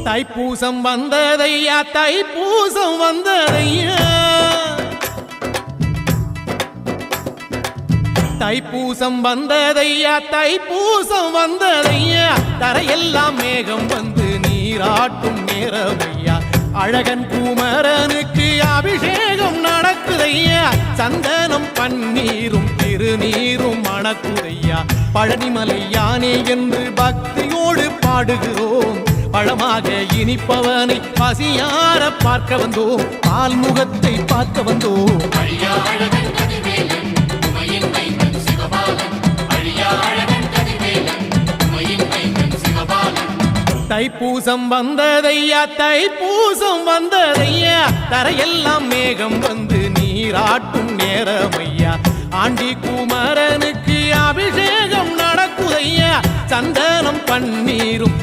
தைப்பூசம் வந்ததையா தைப்பூசம் வந்ததையா தைப்பூசம் வந்ததையா தைப்பூசம் வந்ததையா தரையெல்லாம் மேகம் வந்து நீராட்டும் நேரமையா அழகன் குமரனுக்கு அபிஷேகம் நடக்குதையா சந்தனம் பன்னீரும் திருநீரும் மணக்குதையா பழனிமலை யானே என்று பக்தியோடு பாடுகிறோம் பழமாக இனிப்பவனை பசியார பார்க்க வந்தோம் பால்முகத்தை பார்க்க வந்தோம் தைப்பூசம் வந்ததையா தைப்பூசம் வந்ததையா தரையெல்லாம் மேகம் வந்து நீராட்டும் நேரமையா ஆண்டி குமரனுக்கு அபிஷேகம் நடக்குதையா சந்தனம் பன்னீரும்